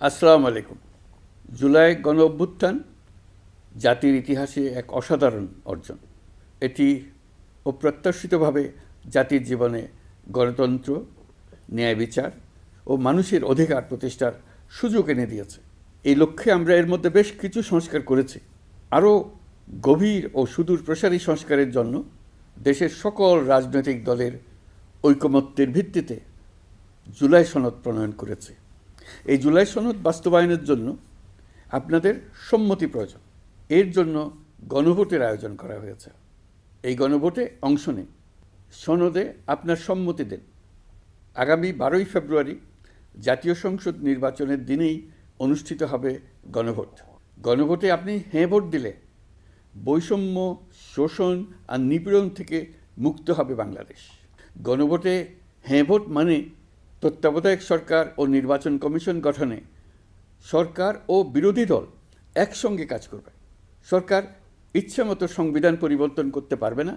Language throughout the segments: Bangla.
আসসালামু আলাইকুম। জুলাই গণ অভ্যুত্থান জাতির ইতিহাসে এক অসাধারণ অর্জন। এটি অপ্রত্যাশিতভাবে জাতির জীবনে গণতন্ত্র, ন্যায় বিচার ও মানুষের অধিকার প্রতিষ্ঠার সুযোগ এনে দিয়েছে। এই লক্ষ্যে আমরা এর মধ্যে বেশ কিছু সংস্কার করেছি। আরও গভীর ও সুদূর প্রসারী সংস্কারের জন্য দেশের সকল রাজনৈতিক দলের ঐকমত্যের ভিত্তিতে জুলাই সনদ প্রণয়ন করেছে। এই জুলাই সনদ বাস্তবায়নের জন্য আপনাদের সম্মতি প্রয়োজন। এর জন্য গণভোটের আয়োজন করা হয়েছে। এই গণভোটে অংশ নিন, সনদে আপনার সম্মতি দেন। আগামী 12ই ফেব্রুয়ারি জাতীয় সংসদ নির্বাচনের দিনেই অনুষ্ঠিত হবে গণভোট। গণভোটে আপনি হ্যাঁ ভোট দিলে বৈষম্য, শোষণ আর নিপীড়ন থেকে মুক্ত হবে বাংলাদেশ। গণভোটে হ্যাঁ ভোট মানে তত্ত্বাবধায়ক সরকার ও নির্বাচন কমিশন গঠনে সরকার ও বিরোধী দল একসঙ্গে কাজ করবে। সরকার ইচ্ছামতো সংবিধান পরিবর্তন করতে পারবে না।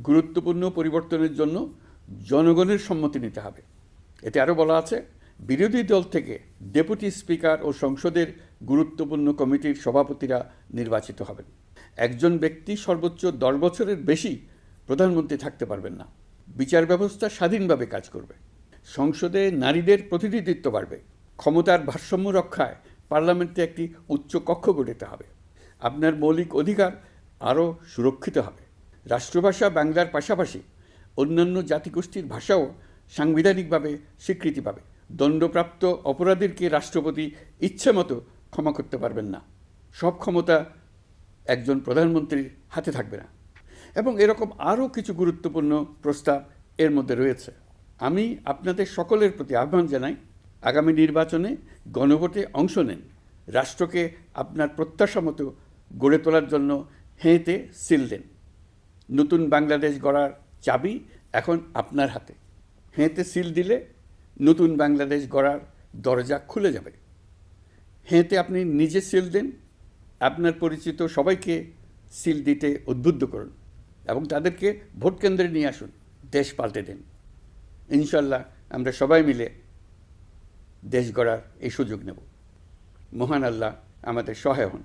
গুরুত্বপূর্ণ পরিবর্তনের জন্য জনগণের সম্মতি নিতে হবে। এতে আরও বলা আছে, বিরোধী দল থেকে ডেপুটি স্পিকার ও সংসদের গুরুত্বপূর্ণ কমিটির সভাপতিরা নির্বাচিত হবেন। একজন ব্যক্তি সর্বোচ্চ 10 বছরের বেশি প্রধানমন্ত্রী থাকতে পারবেন না। বিচার ব্যবস্থা স্বাধীনভাবে কাজ করবে। সংসদে নারীদের প্রতিনিধিত্ব বাড়বে। ক্ষমতার ভারসাম্য রক্ষায় পার্লামেন্টে একটি উচ্চ কক্ষ গঠিত হবে। আপনার মৌলিক অধিকার আরও সুরক্ষিত হবে। রাষ্ট্রভাষা বাংলার পাশাপাশি অন্যান্য জাতিগোষ্ঠীর ভাষাও সাংবিধানিকভাবে স্বীকৃতি পাবে। দণ্ডপ্রাপ্ত অপরাধীকে রাষ্ট্রপতি ইচ্ছেমতো ক্ষমা করতে পারবেন না। সব ক্ষমতা একজন প্রধানমন্ত্রীর হাতে থাকবে না। এবং এরকম আরও কিছু গুরুত্বপূর্ণ প্রস্তাব এর মধ্যে রয়েছে। আমি আপনাদের সকলের প্রতি আহ্বান জানাই, আগামী নির্বাচনে গণভোটে অংশ নেন। রাষ্ট্রকে আপনার প্রত্যাশা মতো গড়ে তোলার জন্য হেঁতে সিল দেন। নতুন বাংলাদেশ গড়ার চাবি এখন আপনার হাতে। হেঁতে সিল দিলে নতুন বাংলাদেশ গড়ার দরজা খুলে যাবে। হেঁতে আপনি নিজে সিল দেন, আপনার পরিচিত সবাইকে সিল দিতে উদ্বুদ্ধ করুন এবং তাদেরকে ভোট কেন্দ্রে নিয়ে আসুন। দেশ পাল্টে দেন। ইনশাল্লাহ আমরা সবাই মিলে দেশ গড়ার এই সুযোগ নেব। মহান আল্লাহ আমাদের সহায় হন।